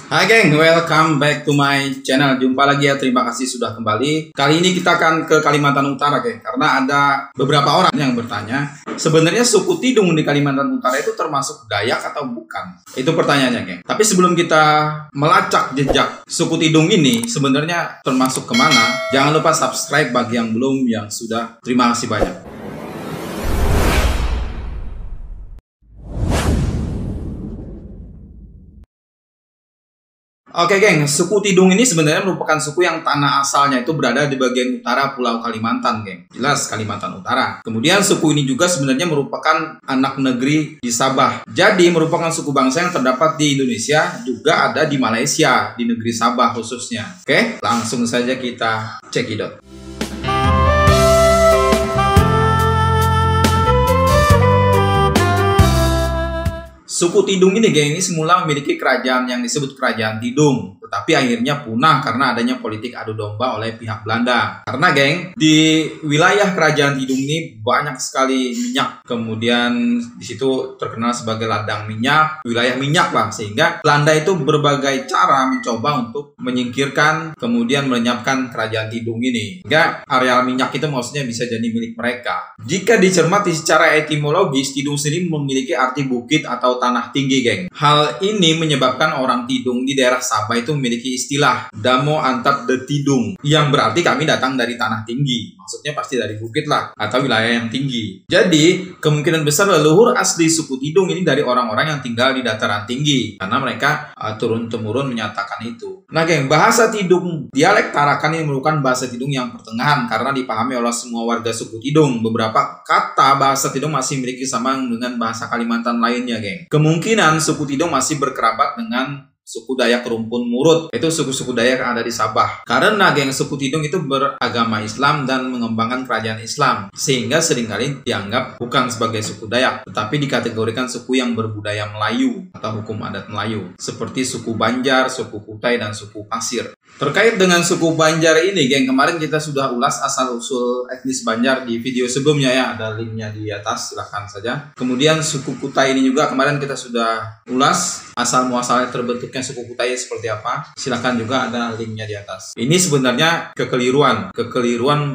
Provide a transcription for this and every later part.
Hai geng, welcome back to my channel. Jumpa lagi ya, terima kasih sudah kembali. Kali ini kita akan ke Kalimantan Utara geng, karena ada beberapa orang yang bertanya, sebenarnya suku Tidung di Kalimantan Utara itu termasuk Dayak atau bukan? Itu pertanyaannya geng. Tapi sebelum kita melacak jejak suku Tidung ini sebenarnya termasuk kemana, jangan lupa subscribe bagi yang belum, yang sudah. Terima kasih banyak. Oke geng, suku Tidung ini sebenarnya merupakan suku yang tanah asalnya itu berada di bagian utara Pulau Kalimantan geng. Jelas Kalimantan Utara. Kemudian suku ini juga sebenarnya merupakan anak negeri di Sabah. Jadi merupakan suku bangsa yang terdapat di Indonesia, juga ada di Malaysia, di negeri Sabah khususnya. Oke, langsung saja kita cekidot. Suku Tidung ini geng, ini semula memiliki kerajaan yang disebut Kerajaan Tidung, tetapi akhirnya punah karena adanya politik adu domba oleh pihak Belanda. Karena geng, di wilayah Kerajaan Tidung ini banyak sekali minyak, kemudian di situ terkenal sebagai ladang minyak, wilayah minyak lah, sehingga Belanda itu berbagai cara mencoba untuk menyingkirkan, kemudian melenyapkan Kerajaan Tidung ini, hingga areal minyak itu maksudnya bisa jadi milik mereka. Jika dicermati secara etimologis, Tidung sendiri memiliki arti bukit atau tanah tinggi geng. Hal ini menyebabkan orang Tidung di daerah Sabah itu memiliki istilah Damo Antap de Tidung, yang berarti kami datang dari tanah tinggi. Maksudnya pasti dari bukit lah, atau wilayah yang tinggi. Jadi kemungkinan besar leluhur asli suku Tidung ini dari orang-orang yang tinggal di dataran tinggi, karena mereka turun-temurun menyatakan itu. Nah geng, bahasa Tidung, dialek Tarakan ini merupakan bahasa Tidung yang pertengahan karena dipahami oleh semua warga suku Tidung. Beberapa kata bahasa Tidung masih memiliki kesamaan dengan bahasa Kalimantan lainnya geng. Kemungkinan suku Tidung masih berkerabat dengan suku Dayak Rumpun Murut, itu suku-suku Dayak yang ada di Sabah. Karena geng, suku Tidung itu beragama Islam dan mengembangkan kerajaan Islam, sehingga seringkali dianggap bukan sebagai suku Dayak, tetapi dikategorikan suku yang berbudaya Melayu atau hukum adat Melayu, seperti suku Banjar, suku Kutai, dan suku Pasir. Terkait dengan suku Banjar ini geng, kemarin kita sudah ulas asal-usul etnis Banjar di video sebelumnya ya, ada linknya di atas, silahkan saja. Kemudian suku Kutai ini juga kemarin kita sudah ulas asal-muasalnya terbentuknya suku Kutai seperti apa, silahkan juga ada linknya di atas. Ini sebenarnya kekeliruan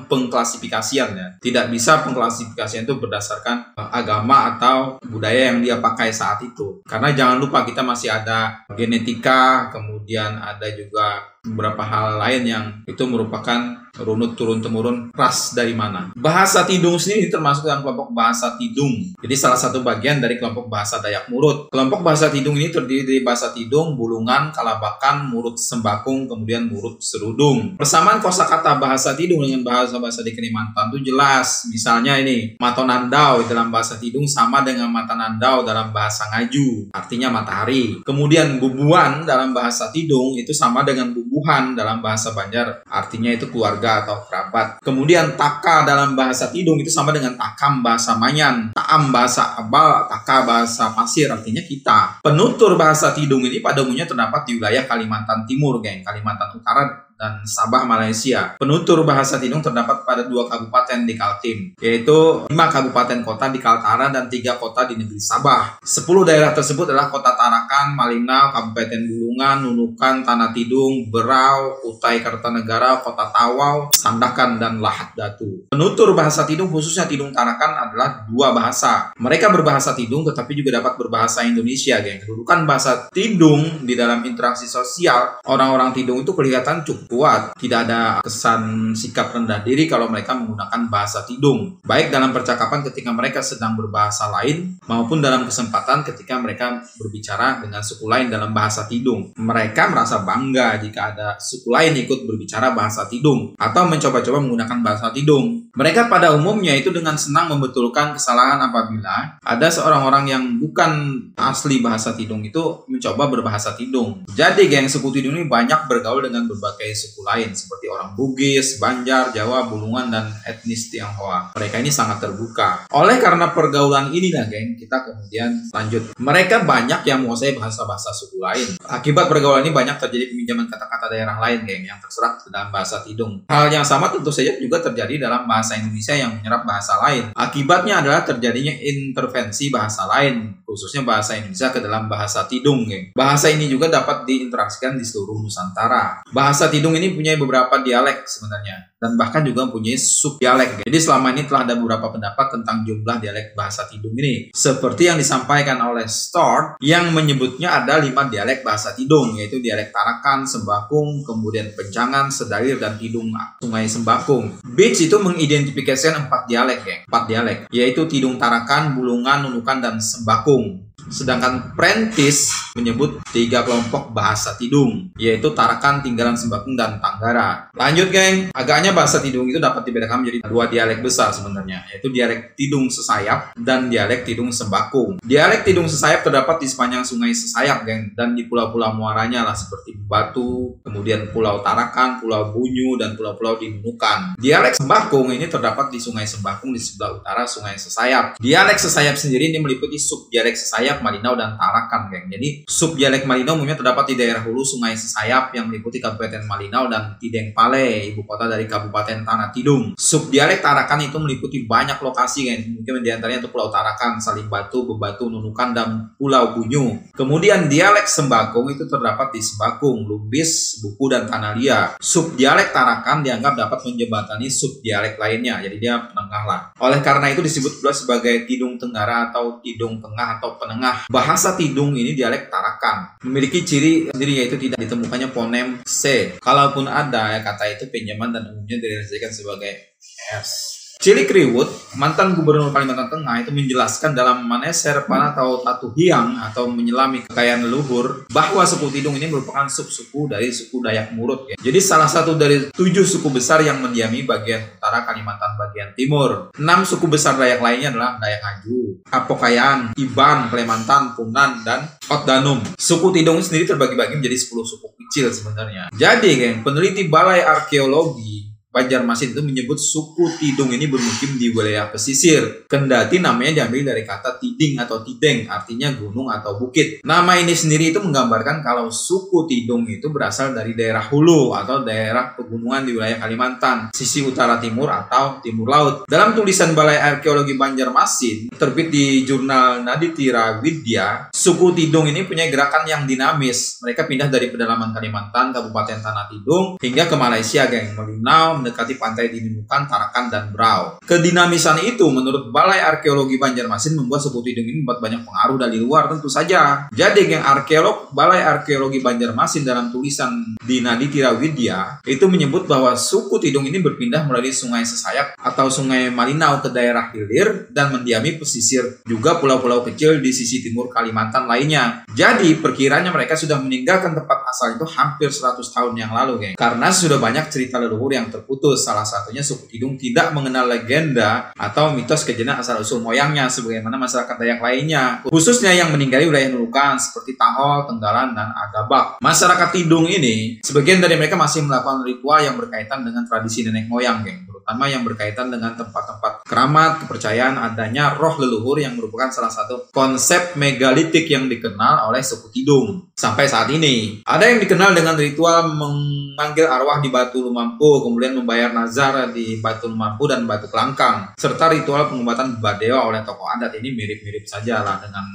pengklasifikasian ya. Tidak bisa pengklasifikasian itu berdasarkan agama atau budaya yang dia pakai saat itu. Karena jangan lupa kita masih ada genetika, kemudian ada juga beberapa hal lain yang itu merupakan runut turun-temurun ras dari mana. Bahasa Tidung sendiri termasuk dalam kelompok bahasa Tidung. Jadi salah satu bagian dari kelompok bahasa Dayak Murut. Kelompok bahasa Tidung ini terdiri dari bahasa Tidung, Bulungan, Kalabakan, Murut Sembakung, kemudian Murut Serudung. Persamaan kosakata bahasa Tidung dengan bahasa-bahasa di Kalimantan itu jelas. Misalnya ini, Matonandau dalam bahasa Tidung sama dengan Matanandau dalam bahasa Ngaju, artinya matahari. Kemudian Bubuan dalam bahasa Tidung itu sama dengan Bubuhan dalam bahasa Banjar, artinya itu keluarga atau kerabat. Kemudian Taka dalam bahasa Tidung itu sama dengan Takam bahasa Manyan, Taam bahasa Abal, Taka bahasa Pasir, artinya kita. Penutur bahasa Tidung ini pada umumnya terdapat di wilayah Kalimantan Timur geng, Kalimantan Utara dan Sabah, Malaysia. Penutur bahasa Tidung terdapat pada 2 kabupaten di Kaltim, yaitu 5 kabupaten kota di Kaltara dan 3 kota di negeri Sabah. 10 daerah tersebut adalah Kota Tarakan, Malinau, Kabupaten Bulungan, Nunukan, Tanah Tidung, Berau, Kutai Kartanegara, Kota Tawau, Sandakan, dan Lahat Datu. Penutur bahasa Tidung khususnya Tidung Tarakan adalah 2 bahasa. Mereka berbahasa Tidung tetapi juga dapat berbahasa Indonesia geng. Kedudukan bahasa Tidung di dalam interaksi sosial orang-orang Tidung itu kelihatan cukup kuat. Tidak ada kesan sikap rendah diri kalau mereka menggunakan bahasa Tidung, baik dalam percakapan ketika mereka sedang berbahasa lain maupun dalam kesempatan ketika mereka berbicara dengan suku lain dalam bahasa Tidung. Mereka merasa bangga jika ada suku lain ikut berbicara bahasa Tidung atau mencoba-coba menggunakan bahasa Tidung. Mereka pada umumnya itu dengan senang membetulkan kesalahan apabila ada seorang orang yang bukan asli bahasa Tidung itu mencoba berbahasa Tidung. Jadi geng, suku Tidung ini banyak bergaul dengan berbagai suku lain seperti orang Bugis, Banjar, Jawa, Bulungan, dan etnis Tionghoa. Mereka ini sangat terbuka. Oleh karena pergaulan ini geng, kita kemudian lanjut. Mereka banyak yang menguasai bahasa-bahasa suku lain. Akibat pergaulan ini banyak terjadi peminjaman kata-kata daerah lain geng yang terserat dalam bahasa Tidung. Hal yang sama tentu saja juga terjadi dalam bahasa Indonesia yang menyerap bahasa lain. Akibatnya adalah terjadinya intervensi bahasa lain, khususnya bahasa Indonesia, ke dalam bahasa Tidung, geng. Bahasa ini juga dapat diinteraksikan di seluruh Nusantara. Bahasa Tidung ini punya beberapa dialek sebenarnya, dan bahkan juga punya subdialek. Jadi selama ini telah ada beberapa pendapat tentang jumlah dialek bahasa Tidung ini. Seperti yang disampaikan oleh Stord, yang menyebutnya ada 5 dialek bahasa Tidung, yaitu dialek Tarakan, Sembakung, kemudian Penjangan, Sedalir, dan Tidung Sungai Sembakung. Beach itu mengidentifikasikan 4 dialek, geng. 4 dialek, yaitu Tidung Tarakan, Bulungan, Nunukan, dan Sembakung. Sedangkan Prentice menyebut 3 kelompok bahasa Tidung, yaitu Tarakan, Tinggalan, Sembakung, dan Tanggara. Lanjut, geng. Agaknya bahasa Tidung itu dapat dibedakan menjadi 2 dialek besar sebenarnya, yaitu dialek Tidung Sesayap dan dialek Tidung Sembakung. Dialek Tidung Sesayap terdapat di sepanjang sungai Sesayap, geng, dan di pulau-pulau muaranya lah, seperti Batu, kemudian Pulau Tarakan, Pulau Bunyu, dan pulau-pulau di Nunukan. Dialek Sembakung ini terdapat di sungai Sembakung di sebelah utara sungai Sesayap. Dialek Sesayap sendiri ini meliputi subdialek Sesayap, Malinau, dan Tarakan, geng. Jadi subdialek Malinau umumnya terdapat di daerah hulu sungai Sesayap yang meliputi Kabupaten Malinau dan Tideng Pale, ibu kota dari Kabupaten Tanah Tidung. Subdialek Tarakan itu meliputi banyak lokasi, geng. Mungkin diantaranya itu Pulau Tarakan, Salim Batu, Bebatu, Nunukan, dan Pulau Bunyu. Kemudian dialek Sembakung itu terdapat di Sembakung, Lumbis, Buku, dan Tanalia. Subdialek Tarakan dianggap dapat menjembatani subdialek lainnya, jadi dia penengah lah. Oleh karena itu disebut pula sebagai Tidung Tenggara atau Tidung Tengah atau Penengah. Bahasa Tidung ini dialek Tarakan memiliki ciri sendiri, yaitu tidak ditemukannya fonem C. Kalaupun ada, ya kata itu pinjaman dan umumnya direalisasikan sebagai S. Cilik Riwut, mantan gubernur Kalimantan Tengah, itu menjelaskan dalam Maneser Pana atau Tatu Hiang atau menyelami kekayaan leluhur bahwa suku Tidung ini merupakan subsuku dari suku Dayak Murut, ya. Jadi salah satu dari 7 suku besar yang mendiami bagian utara Kalimantan bagian timur. 6 suku besar Dayak lainnya adalah Dayak Ngaju, Apokayan, Iban, Klemantan, Punan, dan Otdanum. Suku Tidung sendiri terbagi-bagi menjadi 10 suku kecil sebenarnya. Jadi, geng, peneliti Balai Arkeologi Banjarmasin itu menyebut suku Tidung ini bermukim di wilayah pesisir. Kendati namanya diambil dari kata tiding atau tideng, artinya gunung atau bukit. Nama ini sendiri itu menggambarkan kalau suku Tidung itu berasal dari daerah hulu atau daerah pegunungan di wilayah Kalimantan, sisi utara timur atau timur laut. Dalam tulisan Balai Arkeologi Banjarmasin, terbit di jurnal Naditira Widya, suku Tidung ini punya gerakan yang dinamis. Mereka pindah dari pedalaman Kalimantan, Kabupaten Tanah Tidung, hingga ke Malaysia, geng, Melinau, mendekati pantai di Nunukan, Tarakan, dan Brau. Kedinamisan itu menurut Balai Arkeologi Banjarmasin membuat suku Tidung ini membuat banyak pengaruh dari luar tentu saja. Jadi yang arkeolog Balai Arkeologi Banjarmasin dalam tulisan di Naditira Widya itu menyebut bahwa suku Tidung ini berpindah melalui sungai Sesayap atau sungai Malinau ke daerah hilir dan mendiami pesisir juga pulau-pulau kecil di sisi timur Kalimantan lainnya. Jadi perkiranya mereka sudah meninggalkan tempat asal itu hampir 100 tahun yang lalu, geng. Karena sudah banyak cerita leluhur yang putus. Salah satunya suku Tidung tidak mengenal legenda atau mitos kejadian asal-usul moyangnya sebagaimana masyarakat Dayak lainnya, khususnya yang meninggali wilayah Nunukan seperti Tahol, Tenggalan, dan Agabak. Masyarakat Tidung ini, sebagian dari mereka masih melakukan ritual yang berkaitan dengan tradisi nenek moyang, geng, terutama yang berkaitan dengan tempat-tempat keramat, kepercayaan adanya roh leluhur yang merupakan salah satu konsep megalitik yang dikenal oleh suku Tidung sampai saat ini. Ada yang dikenal dengan ritual memanggil arwah di Batu Lumampu, kemudian membayar nazar di Batu Lumampu dan Batu Kelangkang, serta ritual pengobatan badewa oleh tokoh adat. Ini mirip-mirip saja lah dengan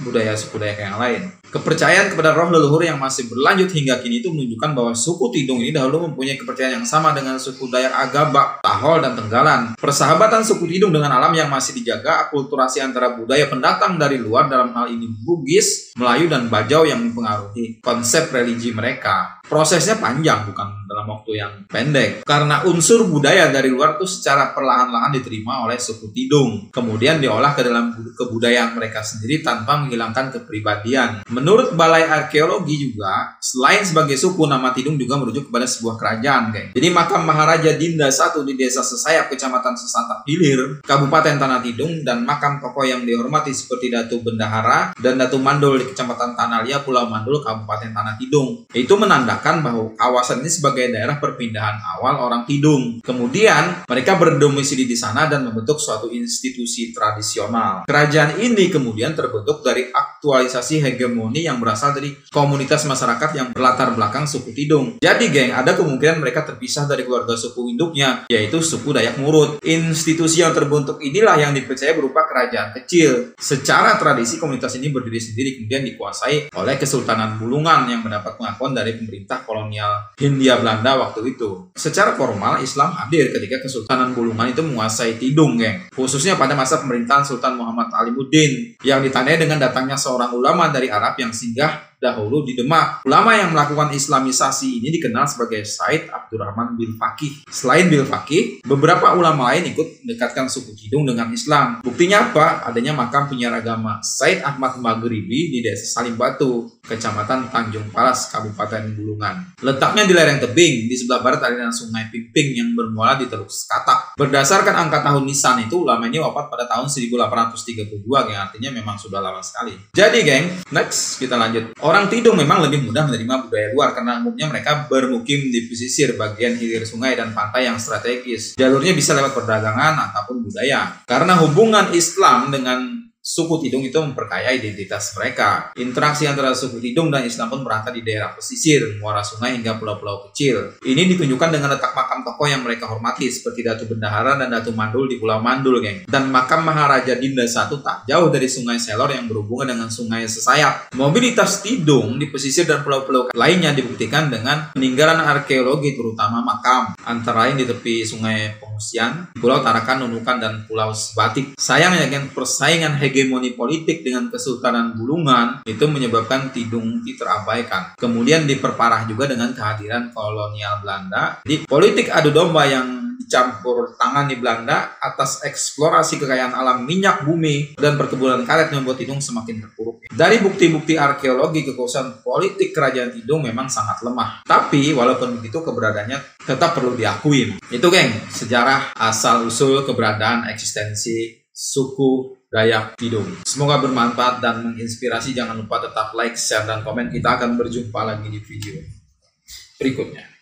budaya suku Dayak yang lain. Kepercayaan kepada roh leluhur yang masih berlanjut hingga kini itu menunjukkan bahwa suku Tidung ini dahulu mempunyai kepercayaan yang sama dengan suku Dayak Agabak, Tahol, dan Tenggalan. Persahabatan suku Tidung dengan alam yang masih dijaga, akulturasi antara budaya pendatang dari luar, dalam hal ini Bugis, Melayu, dan Bajau yang mempengaruhi konsep religi mereka. Prosesnya panjang, bukan dalam waktu yang pendek. Karena unsur budaya dari luar itu secara perlahan-lahan diterima oleh suku Tidung, kemudian diolah ke dalam kebudayaan mereka sendiri tanpa menghilangkan kepribadian. Menurut Balai Arkeologi juga, selain sebagai suku, nama Tidung juga merujuk kepada sebuah kerajaan, geng. Jadi makam Maharaja Dinda I di Desa Sesayap, Kecamatan Sesantap Hilir, Kabupaten Tanah Tidung, dan makam tokoh yang dihormati seperti Datu Bendahara dan Datu Mandul di Kecamatan Tanalia, Pulau Mandul, Kabupaten Tanah Tidung. Itu menandakan bahwa kawasan ini sebagai daerah perpindahan awal orang Tidung. Kemudian mereka berdomisili di sana dan membentuk suatu institusi tradisional. Kerajaan ini kemudian terbentuk dari aktualisasi hegemoni yang berasal dari komunitas masyarakat yang berlatar belakang suku Tidung. Jadi geng, ada kemungkinan mereka terpisah dari keluarga suku induknya, yaitu suku Dayak Murut. Institusi yang terbentuk inilah yang dipercaya berupa kerajaan kecil. Secara tradisi komunitas ini berdiri sendiri, kemudian dikuasai oleh Kesultanan Bulungan yang mendapat pengakuan dari pemerintah kolonial Hindia Belanda waktu itu. Secara formal, Islam hadir ketika Kesultanan Bulungan itu menguasai Tidung, geng. Khususnya pada masa pemerintahan Sultan Muhammad Alimuddin, yang ditandai dengan datangnya seorang ulama dari Arab yang singgah dahulu di Demak. Ulama yang melakukan Islamisasi ini dikenal sebagai Said Abdurrahman bin Faqih. Selain bin Faqih, beberapa ulama lain ikut mendekatkan suku Tidung dengan Islam. Buktinya apa? Adanya makam penyiar agama Said Ahmad Maghribi di Desa Salimbatu, Kecamatan Tanjung Palas, Kabupaten Bulungan. Letaknya di lereng tebing, di sebelah barat aliran Sungai Pimping yang bermuara di Teluk Sekatak. Berdasarkan angka tahun nisan itu, ulama ini wafat pada tahun 1832, yang artinya memang sudah lama sekali. Jadi geng, next kita lanjut. Orang Tidung memang lebih mudah menerima budaya luar karena umumnya mereka bermukim di pesisir bagian hilir sungai dan pantai yang strategis. Jalurnya bisa lewat perdagangan ataupun budaya. Karena hubungan Islam dengan suku Tidung itu memperkaya identitas mereka. Interaksi antara suku Tidung dan Islam pun merata di daerah pesisir, muara sungai hingga pulau-pulau kecil. Ini ditunjukkan dengan letak makam tokoh yang mereka hormati seperti Datu Bendahara dan Datu Mandul di Pulau Mandul, geng. Dan makam Maharaja Dinda I tak jauh dari Sungai Selor yang berhubungan dengan Sungai Sesayap. Mobilitas Tidung di pesisir dan pulau-pulau lainnya dibuktikan dengan peninggalan arkeologi terutama makam, antara lain di tepi Sungai Pengungsian, Pulau Tarakan, Nunukan, dan Pulau Sebatik. Sayangnya, geng, persaingan hegemoni politik dengan Kesultanan Bulungan itu menyebabkan Tidung terabaikan. Kemudian diperparah juga dengan kehadiran kolonial Belanda. Di politik adu domba yang dicampur tangan di Belanda atas eksplorasi kekayaan alam minyak bumi dan perkebunan karet membuat Tidung semakin terpuruk. Dari bukti-bukti arkeologi, kekuasaan politik kerajaan Tidung memang sangat lemah. Tapi walaupun begitu keberadaannya tetap perlu diakui. Itu geng, sejarah asal-usul keberadaan eksistensi suku Dayak Tidung. Semoga bermanfaat dan menginspirasi. Jangan lupa tetap like, share, dan komen. Kita akan berjumpa lagi di video berikutnya.